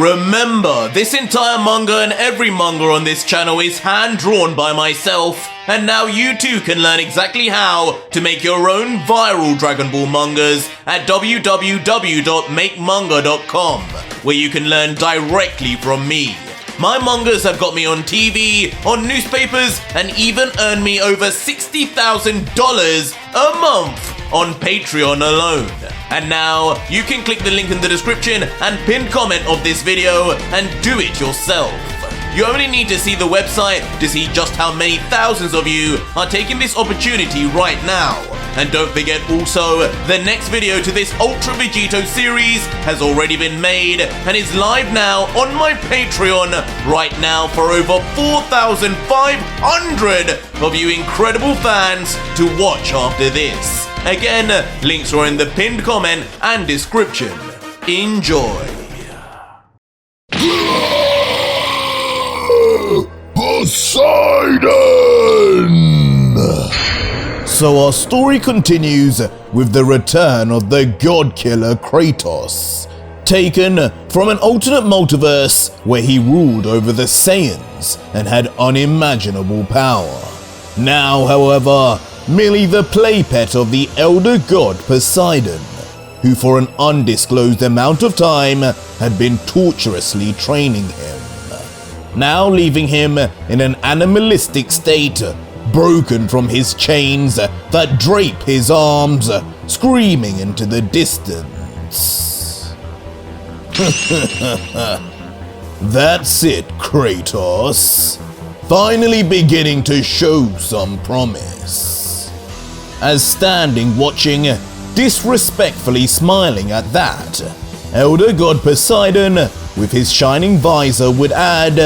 Remember, this entire manga and every manga on this channel is hand-drawn by myself, and now you too can learn exactly how to make your own viral Dragon Ball mangas at www.makemanga.com, where you can learn directly from me. My mangas have got me on TV, on newspapers, and even earned me over $60,000 a month on Patreon alone. And now, you can click the link in the description and pinned comment of this video and do it yourself. You only need to see the website to see just how many thousands of you are taking this opportunity right now. And don't forget also, the next video to this Ultra Vegito series has already been made and is live now on my Patreon right now for over 4,500 of you incredible fans to watch after this. Again, links are in the pinned comment and description. Enjoy. Poseidon! So our story continues with the return of the god killer Kratos, taken from an alternate multiverse where he ruled over the Saiyans and had unimaginable power. Now, however, merely the playpet of the elder god Poseidon, who for an undisclosed amount of time had been torturously training him, now leaving him in an animalistic state, broken from his chains that drape his arms, screaming into the distance. That's it, Kratos. Finally beginning to show some promise. As standing watching, disrespectfully smiling at that, Elder God Poseidon with his shining visor would add,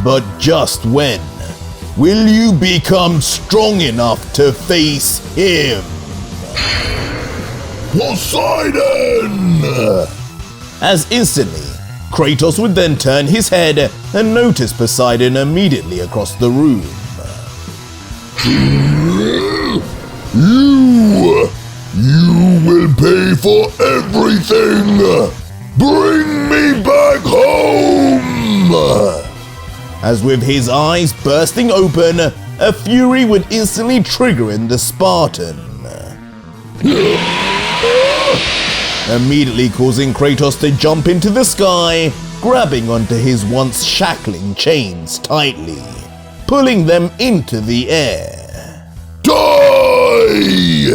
"But just when will you become strong enough to face him?" Poseidon! As instantly, Kratos would then turn his head and notice Poseidon immediately across the room. You will pay for everything! Bring me back home! As with his eyes bursting open, a fury would instantly trigger in the Spartan, immediately causing Kratos to jump into the sky, grabbing onto his once shackling chains tightly, pulling them into the air. Die!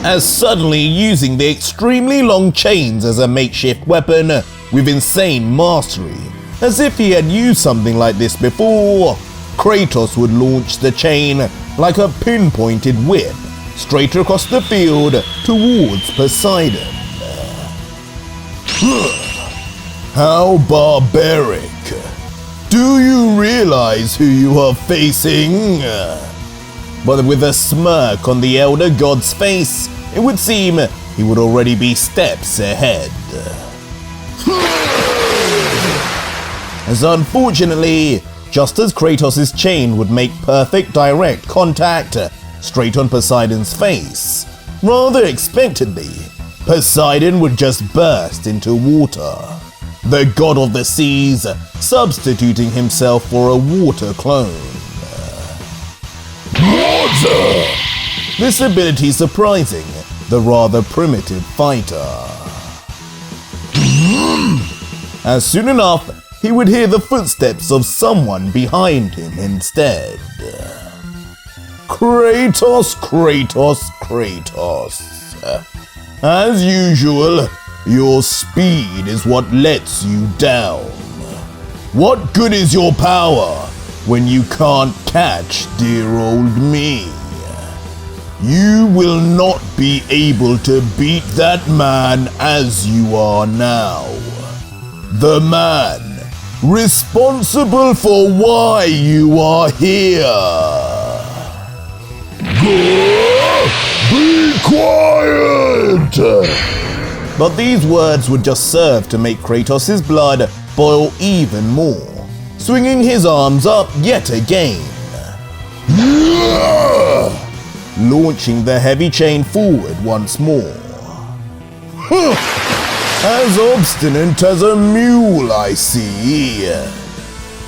As suddenly using the extremely long chains as a makeshift weapon with insane mastery, as if he had used something like this before, Kratos would launch the chain like a pinpointed whip straight across the field towards Poseidon. How barbaric! Do you realize who you are facing? But with a smirk on the elder god's face, it would seem he would already be steps ahead. As unfortunately, just as Kratos' chain would make perfect direct contact straight on Poseidon's face, rather expectedly, Poseidon would just burst into water, the god of the seas substituting himself for a water clone. Water! This ability surprising the rather primitive fighter. As soon enough, he would hear the footsteps of someone behind him instead. Kratos, Kratos, Kratos. As usual, your speed is what lets you down. What good is your power when you can't catch dear old me? You will not be able to beat that man as you are now. The man responsible for why you are here. Be quiet! But these words would just serve to make Kratos' blood boil even more, swinging his arms up yet again, launching the heavy chain forward once more. As obstinate as a mule, I see.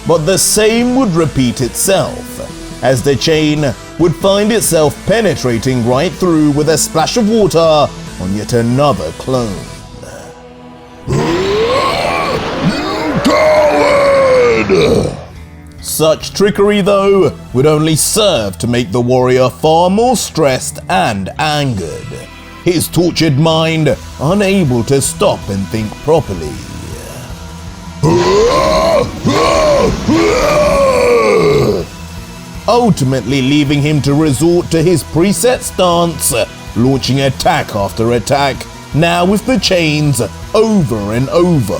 But the same would repeat itself, as the chain would find itself penetrating right through with a splash of water on yet another clone. You coward! Such trickery, though, would only serve to make the warrior far more stressed and angered, his tortured mind unable to stop and think properly. Ultimately leaving him to resort to his preset stance, launching attack after attack, now with the chains over and over.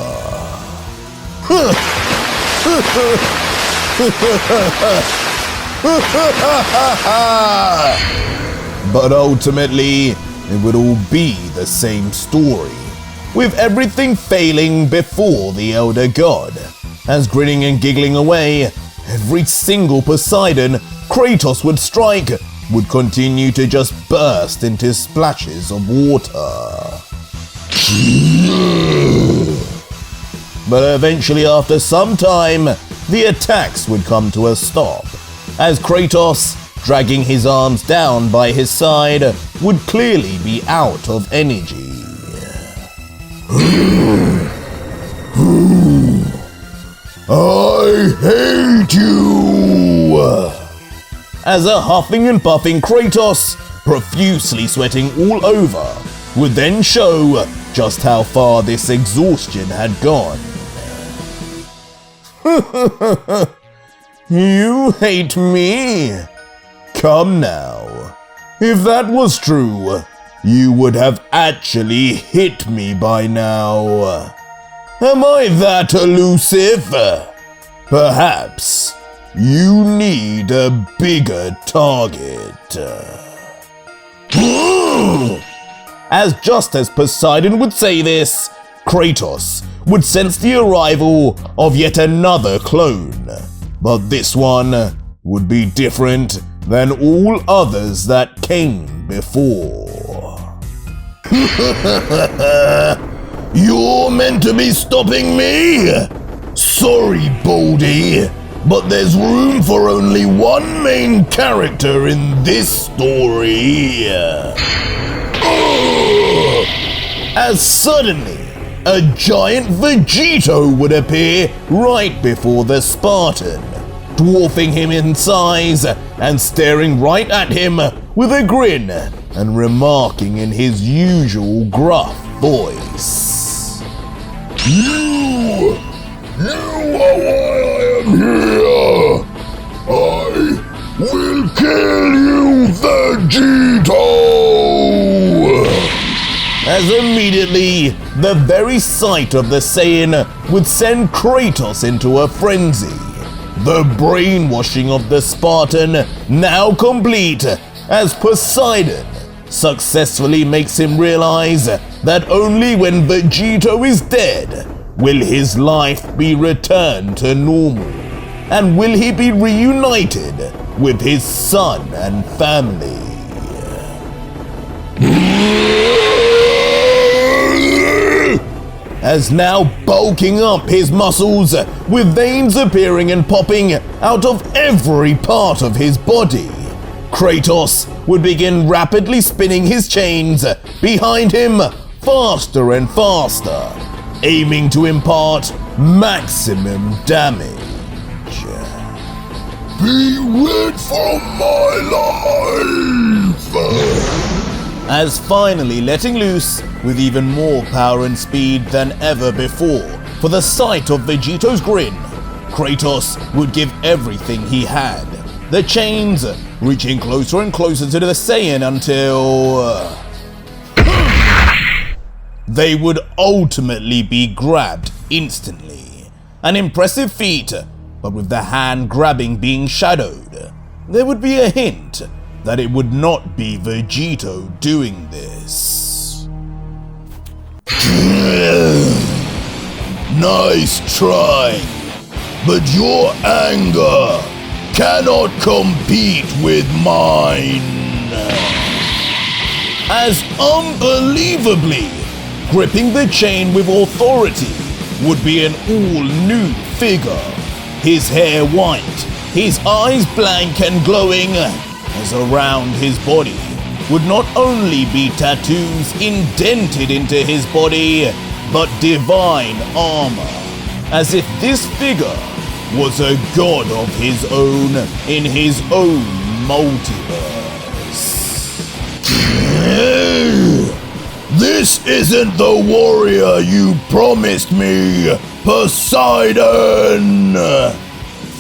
But ultimately, it would all be the same story, with everything failing before the Elder God. As grinning and giggling away, every single Poseidon Kratos would strike would continue to just burst into splashes of water. But eventually, after some time, the attacks would come to a stop, as Kratos, dragging his arms down by his side, would clearly be out of energy. I hate you! As a huffing and puffing Kratos, profusely sweating all over, would then show just how far this exhaustion had gone. You hate me? Come now. If that was true, you would have actually hit me by now. Am I that elusive? Perhaps you need a bigger target. As just as Poseidon would say this, Kratos would sense the arrival of yet another clone. But this one would be different than all others that came before. You're meant to be stopping me? Sorry, Baldy, but there's room for only one main character in this story. As suddenly, a giant Vegito would appear right before the Spartan, dwarfing him in size and staring right at him with a grin and remarking in his usual gruff voice. You are why I am here. I will kill you, Vegito! As immediately, the very sight of the Saiyan would send Kratos into a frenzy. The brainwashing of the Spartan now complete, as Poseidon successfully makes him realize that only when Vegito is dead will his life be returned to normal, and will he be reunited with his son and family. As now bulking up his muscles, with veins appearing and popping out of every part of his body, Kratos would begin rapidly spinning his chains behind him faster and faster, aiming to impart maximum damage. Be rid from my life! As finally letting loose with even more power and speed than ever before, for the sight of Vegito's grin, Kratos would give everything he had, the chains reaching closer and closer to the Saiyan until they would ultimately be grabbed instantly. An impressive feat, but with the hand grabbing being shadowed, there would be a hint that it would not be Vegito doing this. Nice try, but your anger cannot compete with mine. As unbelievably, gripping the chain with authority, would be an all-new figure. His hair white, his eyes blank and glowing, as around his body would not only be tattoos indented into his body, but divine armor, as if this figure was a god of his own in his own multiverse. This isn't the warrior you promised me, Poseidon!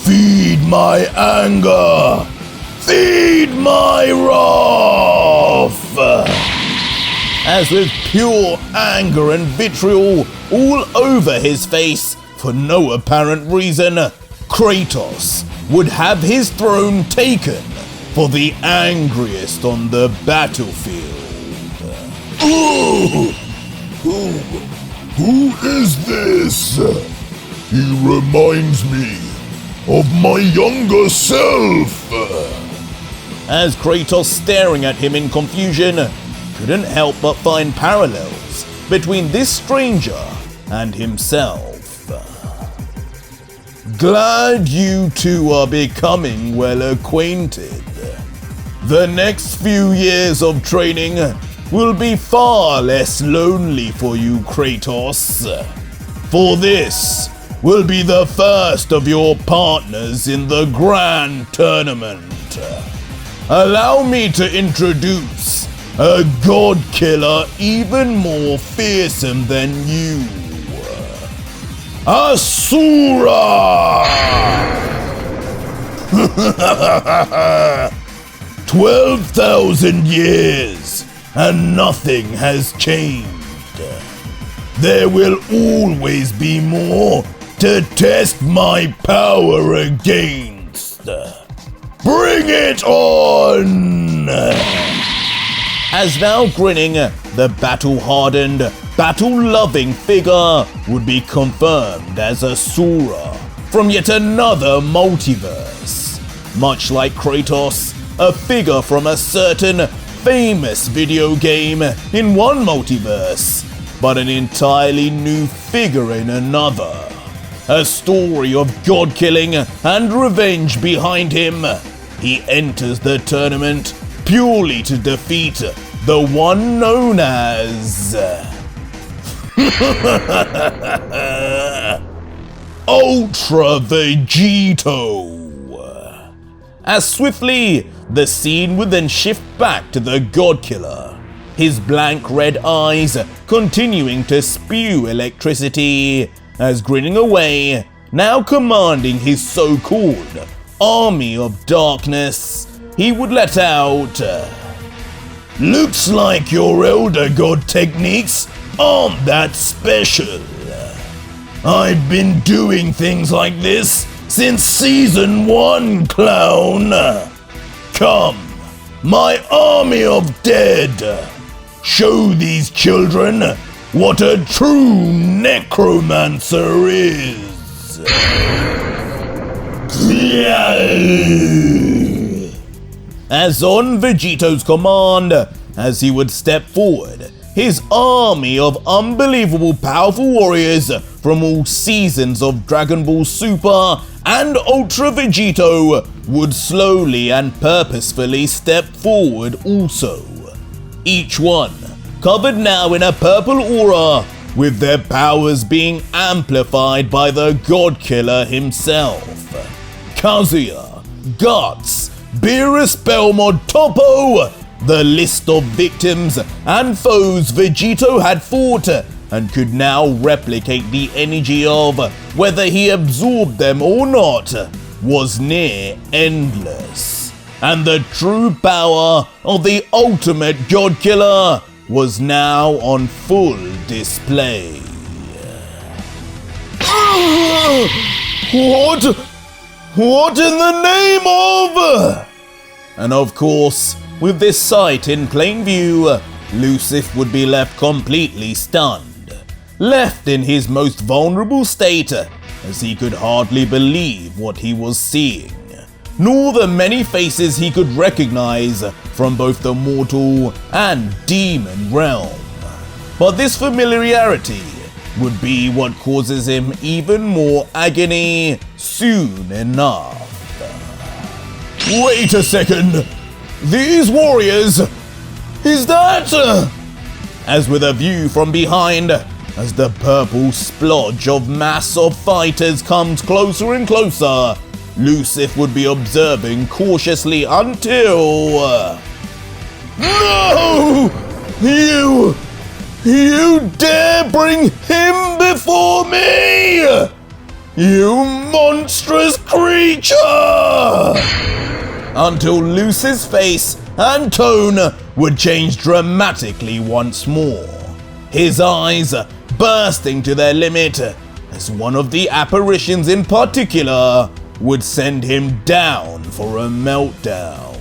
Feed my anger! Feed my wrath! As with pure anger and vitriol all over his face, for no apparent reason, Kratos would have his throne taken for the angriest on the battlefield. Who is this? He reminds me of my younger self. As Kratos, staring at him in confusion, couldn't help but find parallels between this stranger and himself. Glad you two are becoming well acquainted. The next few years of training will be far less lonely for you, Kratos. For this will be the first of your partners in the grand tournament. Allow me to introduce a god killer even more fearsome than you. Asura! 12,000 years and nothing has changed. There will always be more to test my power against. Bring it on! As now grinning, the battle-hardened, battle-loving figure would be confirmed as Asura from yet another multiverse. Much like Kratos, a figure from a certain famous video game in one multiverse, but an entirely new figure in another. A story of god killing and revenge behind him. He enters the tournament purely to defeat the one known as Ultra Vegito. As swiftly, the scene would then shift back to the god killer, his blank red eyes continuing to spew electricity, as grinning away, now commanding his so-called army of darkness, he would let out, "Looks like your elder god techniques aren't that special. I've been doing things like this since season 1, clown. Come, my army of dead. Show these children what a true necromancer is." As on Vegito's command, as he would step forward, his army of unbelievable powerful warriors from all seasons of Dragon Ball Super and Ultra Vegito would slowly and purposefully step forward also. Each one covered now in a purple aura, with their powers being amplified by the god killer himself. Kazuya, Guts, Beerus Belmont Topo, the list of victims and foes Vegito had fought and could now replicate the energy of, whether he absorbed them or not, was near endless. And the true power of the ultimate god killer was now on full display. What in the name of? And of course, with this sight in plain view, Lucif would be left completely stunned, left in his most vulnerable state, as he could hardly believe what he was seeing, nor the many faces he could recognize from both the mortal and demon realm. But this familiarity would be what causes him even more agony soon enough. Wait a second! These warriors! Is that... As with a view from behind, as the purple splodge of mass of fighters comes closer and closer, Lucif would be observing cautiously until... No! You dare bring him before me! You monstrous creature! Until Lucif's face and tone would change dramatically once more, his eyes bursting to their limit, as one of the apparitions in particular would send him down for a meltdown.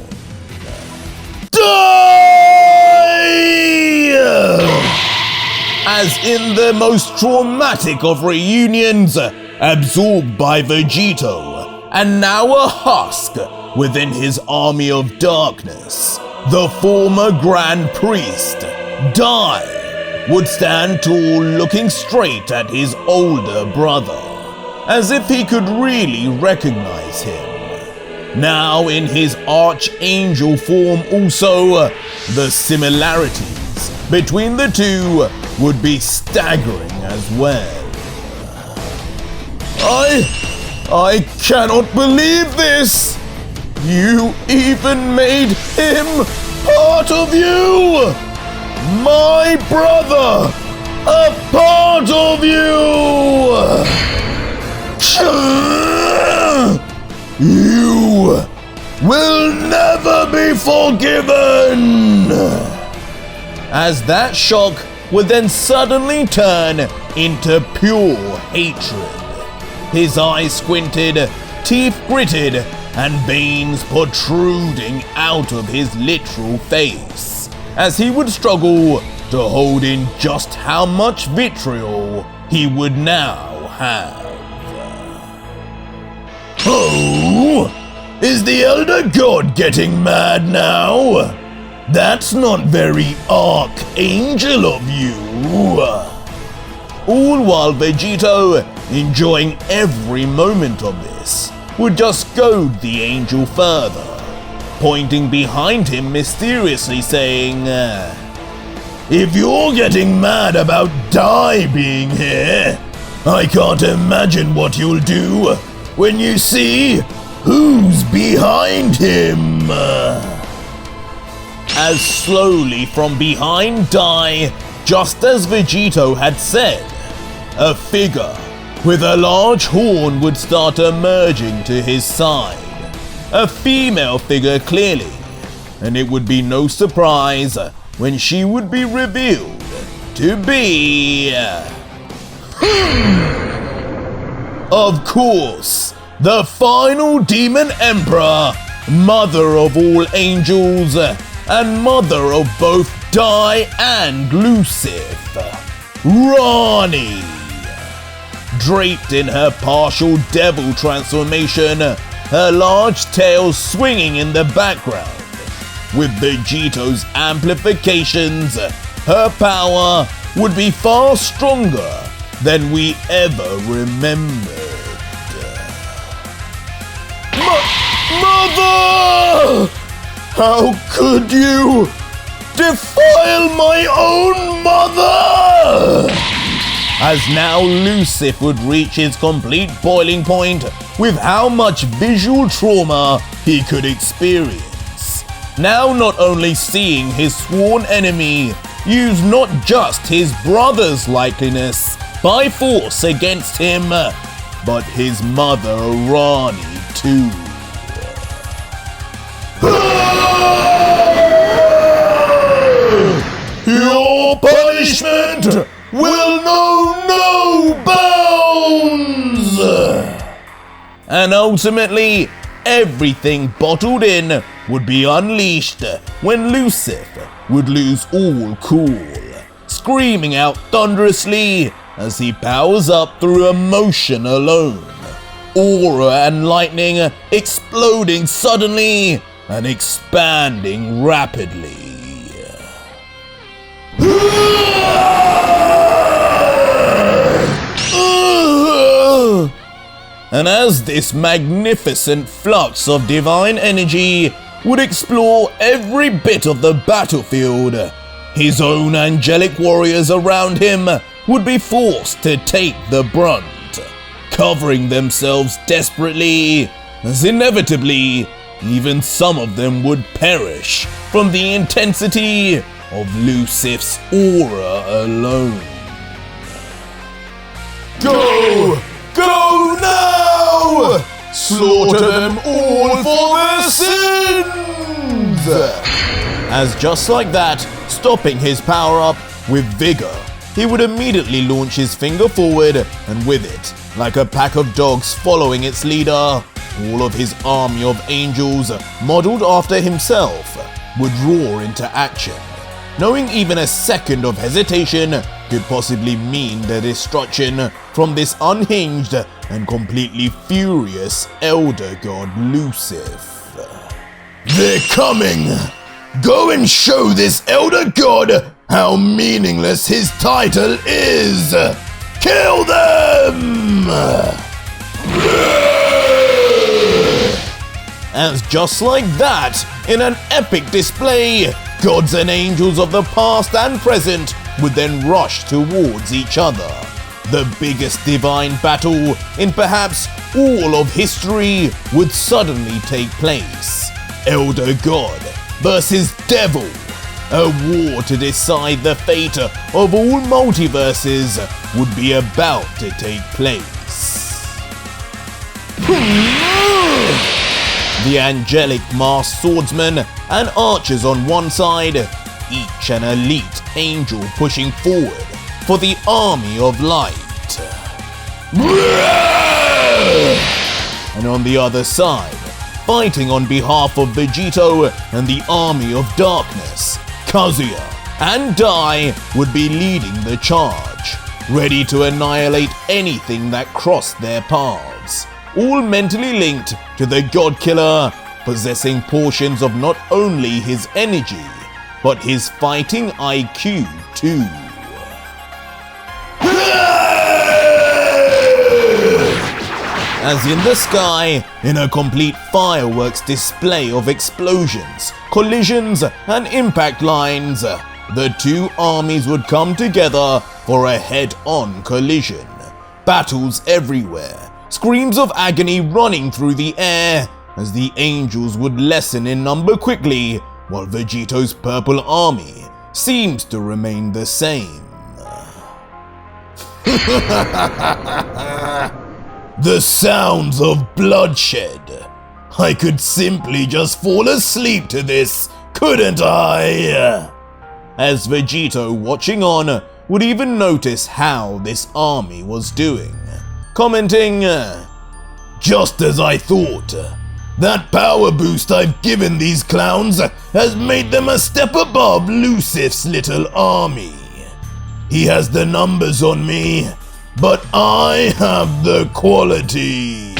As in the most traumatic of reunions, absorbed by Vegito, and now a husk within his army of darkness, the former Grand Priest, Dai, would stand tall looking straight at his older brother, as if he could really recognize him. Now in his archangel form also, the similarities between the two would be staggering as well. I cannot believe this! You even made him part of you! My brother! A part of you! You will never be forgiven! As that shock would then suddenly turn into pure hatred. His eyes squinted, teeth gritted, and veins protruding out of his literal face, as he would struggle to hold in just how much vitriol he would now have. Oh, is the Elder God getting mad now? That's not very archangel of you. All while Vegito, enjoying every moment of this, would just goad the angel further, pointing behind him mysteriously saying, if you're getting mad about Dai being here, I can't imagine what you'll do when you see who's behind him. As slowly from behind Dai, just as Vegito had said, a figure with a large horn would start emerging to his side. A female figure clearly, and it would be no surprise when she would be revealed to be... Of course, the final Demon Emperor, mother of all angels, and mother of both Dai and Lucif, Rani. Draped in her partial devil transformation, her large tail swinging in the background. With Vegito's amplifications, her power would be far stronger than we ever remembered. Mother! How could you defile my own mother? As now Lucif would reach his complete boiling point with how much visual trauma he could experience. Now not only seeing his sworn enemy use not just his brother's likeness by force against him, but his mother Rani too. Your punishment will know no bounds! And ultimately, everything bottled in would be unleashed when Lucif would lose all cool, screaming out thunderously as he powers up through emotion alone, aura and lightning exploding suddenly and expanding rapidly. And as this magnificent flux of divine energy would explore every bit of the battlefield, his own angelic warriors around him would be forced to take the brunt, covering themselves desperately, as inevitably, even some of them would perish from the intensity of Lucifer's aura alone. Go! Go now! Slaughter them all for their sins! As just like that, stopping his power-up with vigor, he would immediately launch his finger forward, and with it, like a pack of dogs following its leader, all of his army of angels, modeled after himself, would roar into action, knowing even a second of hesitation could possibly mean the destruction from this unhinged and completely furious elder god Lucifer. They're coming! Go and show this elder god how meaningless his title is! Kill them! As just like that, in an epic display, gods and angels of the past and present would then rush towards each other. The biggest divine battle in perhaps all of history would suddenly take place. Elder God versus Devil. A war to decide the fate of all multiverses would be about to take place. The angelic masked swordsmen and archers on one side, each an elite angel pushing forward for the army of light. And on the other side, fighting on behalf of Vegito and the army of darkness, Kazuya and Dai would be leading the charge, ready to annihilate anything that crossed their paths, all mentally linked to the God Killer, possessing portions of not only his energy, but his fighting IQ too. As in the sky, in a complete fireworks display of explosions, collisions, and impact lines, the two armies would come together for a head-on collision. Battles everywhere, screams of agony running through the air, as the angels would lessen in number quickly, while Vegito's purple army seems to remain the same. The sounds of bloodshed. I could simply just fall asleep to this, couldn't I? As Vegito, watching on, would even notice how this army was doing, commenting, "Just as I thought. That power boost I've given these clowns has made them a step above Lucifer's little army. He has the numbers on me, but I have the quality."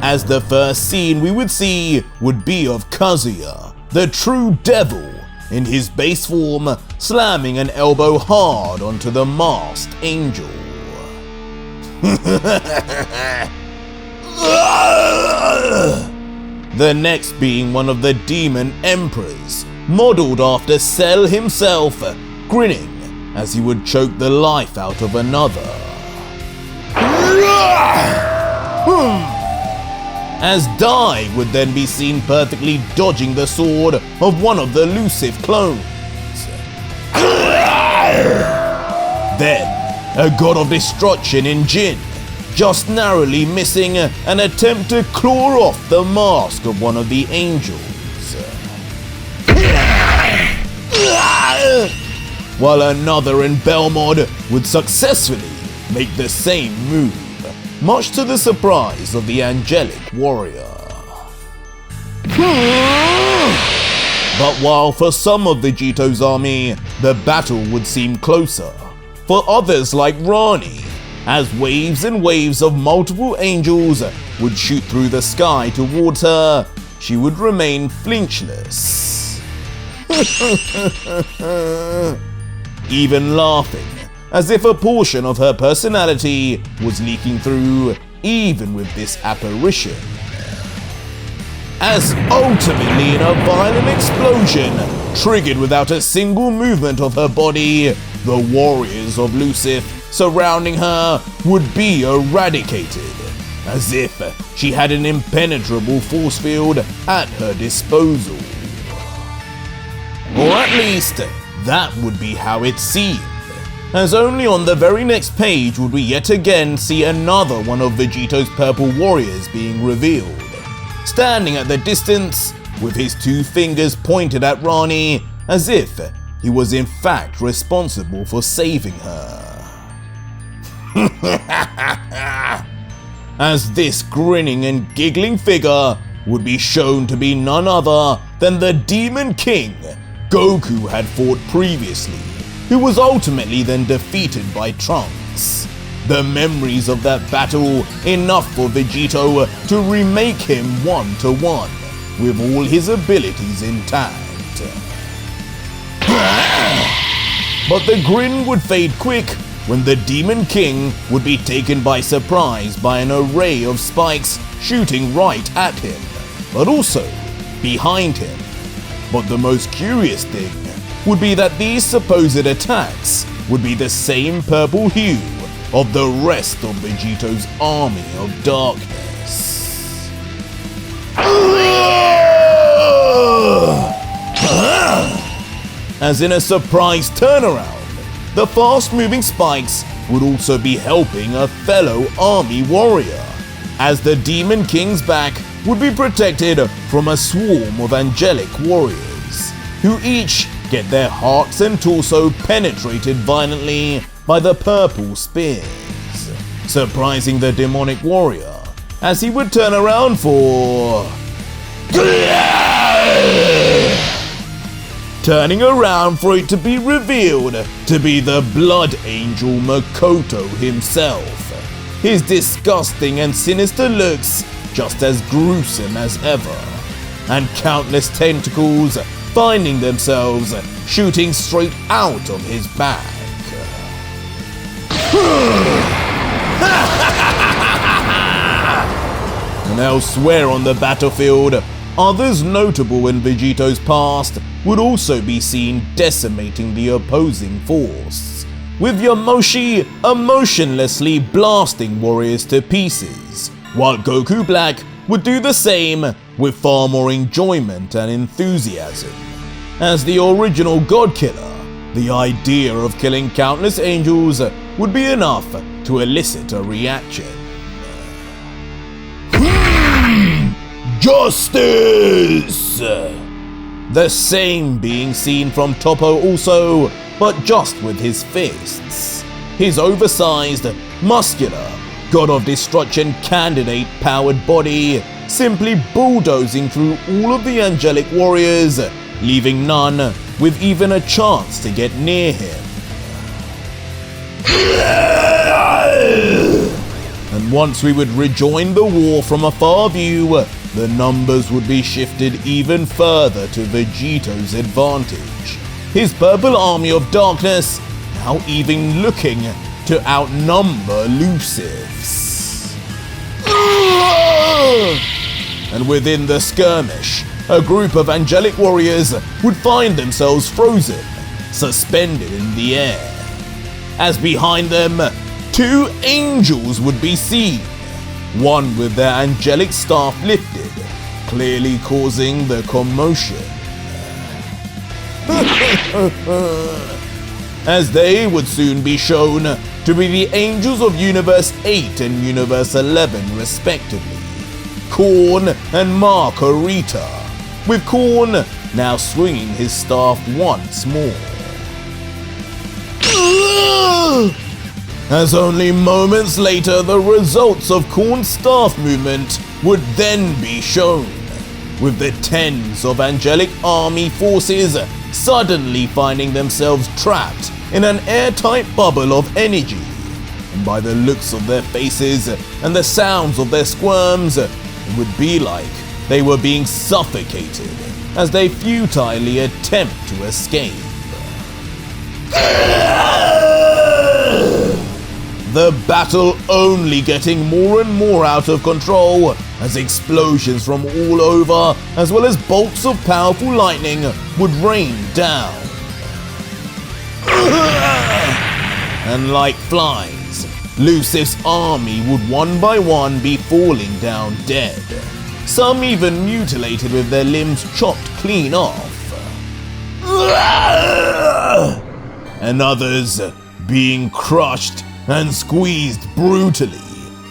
As the first scene we would see would be of Kazuya, the true devil, in his base form, slamming an elbow hard onto the masked angel. The next being one of the demon emperors, modeled after Cell himself, grinning as he would choke the life out of another. As Dai would then be seen perfectly dodging the sword of one of the Lucifer clones. Then, a god of destruction in Jin, just narrowly missing an attempt to claw off the mask of one of the angels. While another in Belmod would successfully make the same move, much to the surprise of the angelic warrior. But while for some of Vegito's army, the battle would seem closer, for others like Rani, as waves and waves of multiple angels would shoot through the sky towards her, she would remain flinchless. Even laughing, as if a portion of her personality was leaking through, even with this apparition. As ultimately in a violent explosion, triggered without a single movement of her body, the warriors of Lucif surrounding her would be eradicated, as if she had an impenetrable force field at her disposal. Or at least, that would be how it seemed, as only on the very next page would we yet again see another one of Vegito's purple warriors being revealed, standing at the distance with his 2 fingers pointed at Rani, as if he was in fact responsible for saving her. As this grinning and giggling figure would be shown to be none other than the Demon King Goku had fought previously, who was ultimately then defeated by Trunks. The memories of that battle enough for Vegito to remake him 1-to-1, with all his abilities intact. But the grin would fade quick when the Demon King would be taken by surprise by an array of spikes shooting right at him, but also behind him. But the most curious thing would be that these supposed attacks would be the same purple hue of the rest of Vegito's army of darkness. As in a surprise turnaround, the fast-moving spikes would also be helping a fellow army warrior, as the Demon King's back would be protected from a swarm of angelic warriors, who each get their hearts and torso penetrated violently by the purple spears, surprising the demonic warrior as he would turn around for... turning around for it to be revealed to be the Blood Angel Makoto himself, his disgusting and sinister looks just as gruesome as ever, and countless tentacles finding themselves shooting straight out of his back. And elsewhere on the battlefield, others notable in Vegito's past would also be seen decimating the opposing force, with Yamoshi emotionlessly blasting warriors to pieces, while Goku Black would do the same with far more enjoyment and enthusiasm. As the original God Killer, the idea of killing countless angels would be enough to elicit a reaction. Justice! The same being seen from Toppo also, but just with his fists. His oversized, muscular, God of Destruction candidate powered body simply bulldozing through all of the angelic warriors, leaving none with even a chance to get near him. And once we would rejoin the war from a far view, the numbers would be shifted even further to Vegito's advantage. His purple army of darkness now even looking to outnumber Lucif's. And within the skirmish, a group of angelic warriors would find themselves frozen, suspended in the air, as behind them, 2 angels would be seen, one with their angelic staff lifted, clearly causing the commotion. As they would soon be shown to be the angels of Universe 8 and Universe 11 respectively, Korn and Margarita, with Korn now swinging his staff once more. As only moments later the results of Korn's staff movement would then be shown, with the tens of angelic army forces suddenly finding themselves trapped in an airtight bubble of energy, and by the looks of their faces and the sounds of their squirms, it would be like they were being suffocated as they futilely attempt to escape. the battle only getting more and more out of control as explosions from all over, as well as bolts of powerful lightning, would rain down. And like flies, Lucif's army would one by one be falling down dead, some even mutilated with their limbs chopped clean off, and others being crushed and squeezed brutally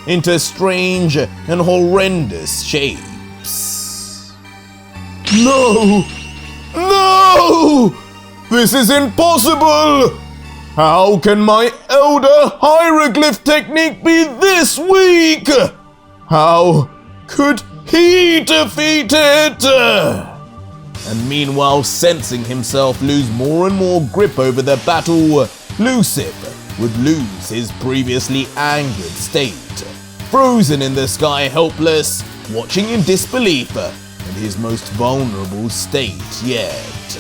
into strange and horrendous shapes. No! No! This is impossible! How can my elder hieroglyph technique be this weak? How could he defeat it? And meanwhile, sensing himself lose more and more grip over the battle, Lucif would lose his previously angered state, frozen in the sky helpless, watching in disbelief in his most vulnerable state yet.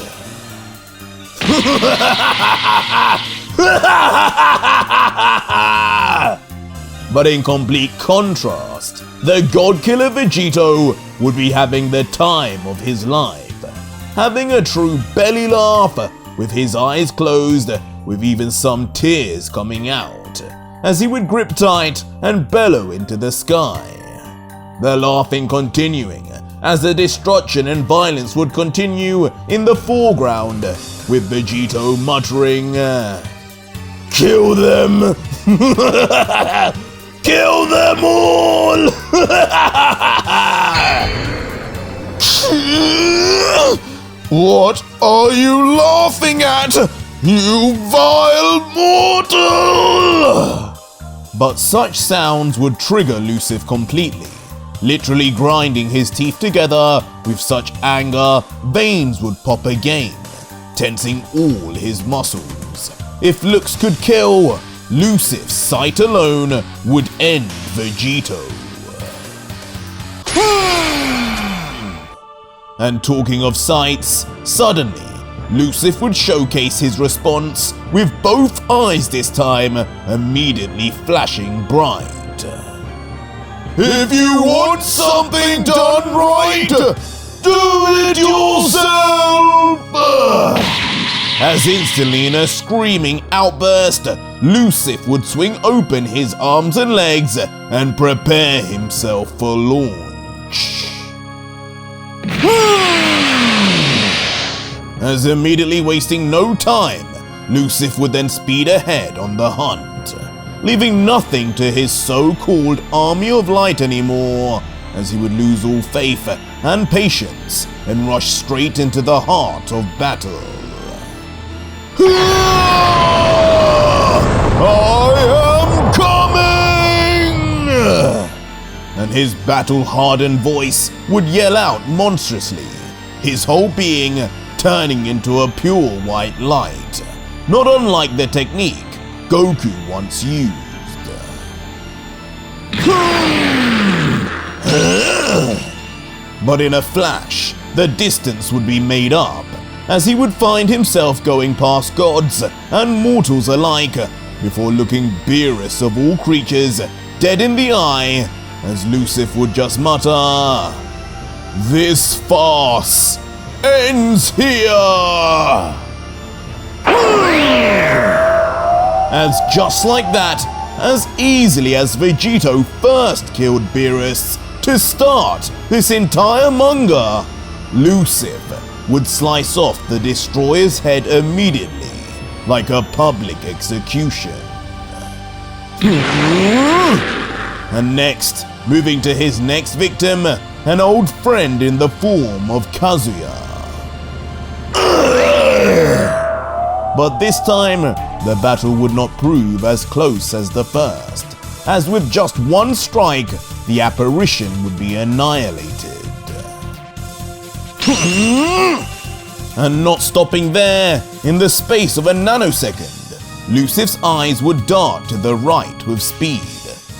But in complete contrast, the God Killer Vegito would be having the time of his life, having a true belly laugh with his eyes closed, with even some tears coming out, as he would grip tight and bellow into the sky. The laughing continuing as the destruction and violence would continue in the foreground, with Vegito muttering, "Kill them! Kill them all!" What are you laughing at, you vile mortal? But such sounds would trigger Lucif completely. Literally grinding his teeth together with such anger, veins would pop again, tensing all his muscles. If looks could kill, Lucif's sight alone would end Vegito. And talking of sights, suddenly, Lucif would showcase his response with both eyes this time immediately flashing bright. If you want something done right, do it yourself! As instantly in a screaming outburst, Lucif would swing open his arms and legs and prepare himself for launch. As immediately wasting no time, Lucif would then speed ahead on the hunt, leaving nothing to his so-called army of light anymore, as he would lose all faith and patience and rush straight into the heart of battle. I am coming! And his battle-hardened voice would yell out monstrously, his whole being turning into a pure white light, not unlike the technique Goku once used. But in a flash, the distance would be made up, as he would find himself going past gods and mortals alike, before looking Beerus of all creatures dead in the eye, as Lucif would just mutter, "This farce ends here!" As just like that, as easily as Vegito first killed Beerus to start this entire manga, Lucif would slice off the destroyer's head immediately, like a public execution. And next, moving to his next victim, an old friend in the form of Kazuya. But this time, the battle would not prove as close as the first, as with just one strike, the apparition would be annihilated. And not stopping there, in the space of a nanosecond, Lucif's eyes would dart to the right with speed,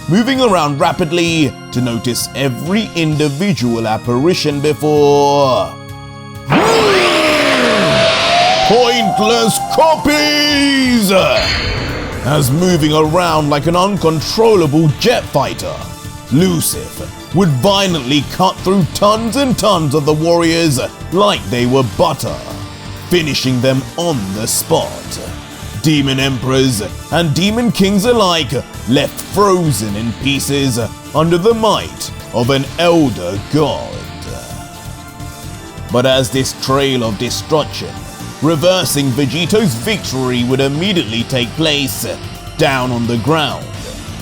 moving around rapidly to notice every individual apparition before... Pointless copies! as moving around like an uncontrollable jet fighter, Lucif would violently cut through tons and tons of the warriors like they were butter, finishing them on the spot. Demon Emperors and Demon Kings alike left frozen in pieces under the might of an elder god. But as this trail of destruction, reversing Vegito's victory would immediately take place, down on the ground,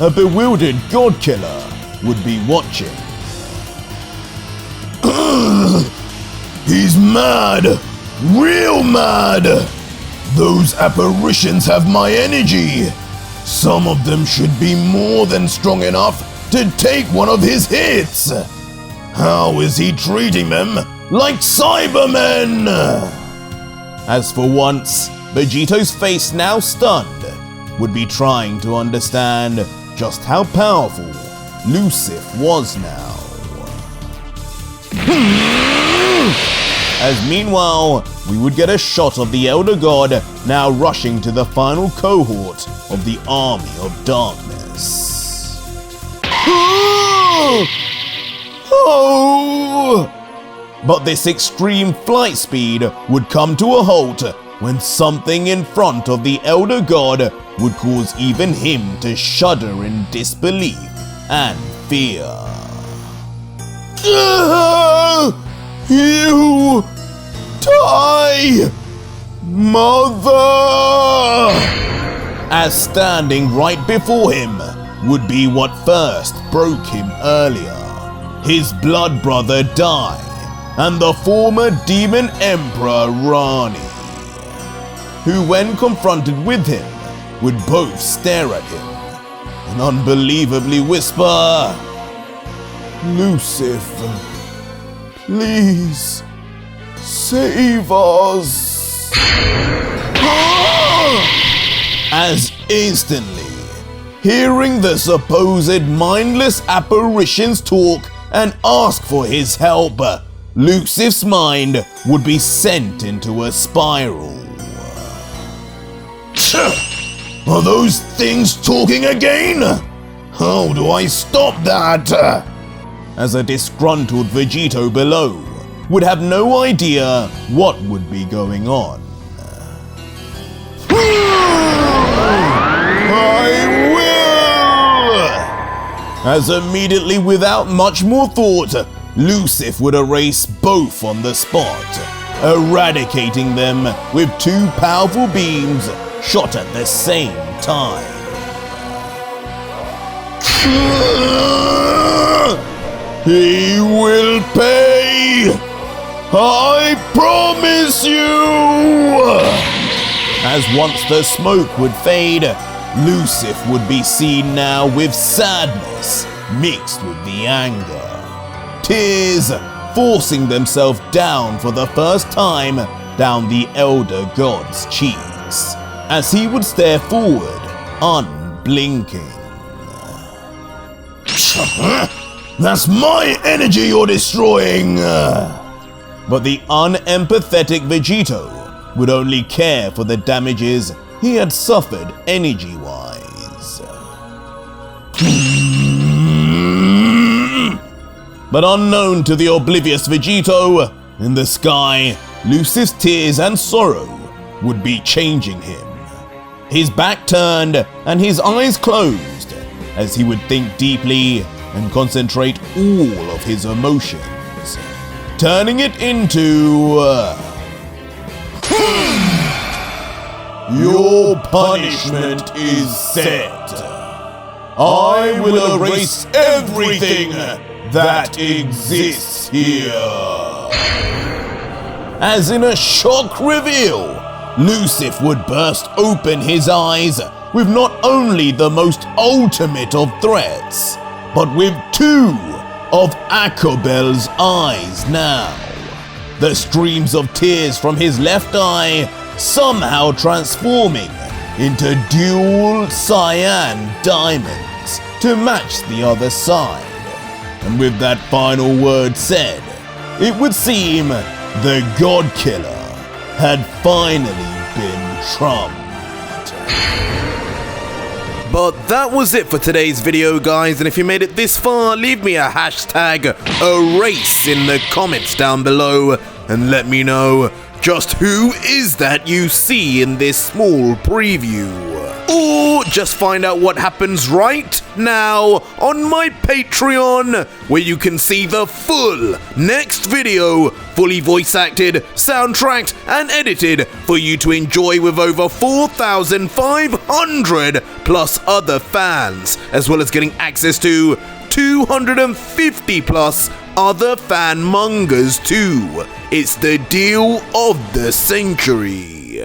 a bewildered god killer would be watching. He's mad! Real mad! Those apparitions have my energy! Some of them should be more than strong enough to take one of his hits! How is he treating them like Cybermen? As for once, Vegito's face now stunned would be trying to understand just how powerful Lucif was now. As meanwhile, we would get a shot of the Elder God now rushing to the final cohort of the Army of Darkness. Oh! But this extreme flight speed would come to a halt when something in front of the Elder God would cause even him to shudder in disbelief and fear. You die, Mother! As standing right before him would be what first broke him earlier. His blood brother Dai and the former Demon Emperor Rani, who when confronted with him would both stare at him and unbelievably whisper, "Lucif, please save us." As instantly, hearing the supposed mindless apparitions talk and ask for his help, Lucif's mind would be sent into a spiral. Are those things talking again? How do I stop that? As a disgruntled Vegito below would have no idea what would be going on. I will! As immediately, without much more thought, Lucif would erase both on the spot, eradicating them with two powerful beams shot at the same time. He will pay! I promise you! As once the smoke would fade, Lucif would be seen now with sadness mixed with the anger. Tears forcing themselves down for the first time down the Elder God's cheeks, as he would stare forward, unblinking. That's my energy you're destroying! But the unempathetic Vegito would only care for the damages he had suffered energy-wise. But unknown to the oblivious Vegito, in the sky, Lucif's tears and sorrow would be changing him. His back turned and his eyes closed, as he would think deeply and concentrate all of his emotions, turning it into... Your punishment is set. I will erase everything that exists here. As in a shock reveal, Lucif would burst open his eyes with not only the most ultimate of threats, but with two of Akobel's eyes now. The streams of tears from his left eye somehow transforming into dual Saiyan diamonds to match the other side. And with that final word said, it would seem the God Killer had finally been trumped. But that was it for today's video, guys, and if you made it this far, leave me a hashtag erase in the comments down below and let me know just who is that you see in this small preview. Or just find out what happens right now on my Patreon, where you can see the full next video, fully voice acted, soundtracked, and edited for you to enjoy with over 4,500 plus other fans, as well as getting access to 250 plus other fan mangas too. It's the deal of the century.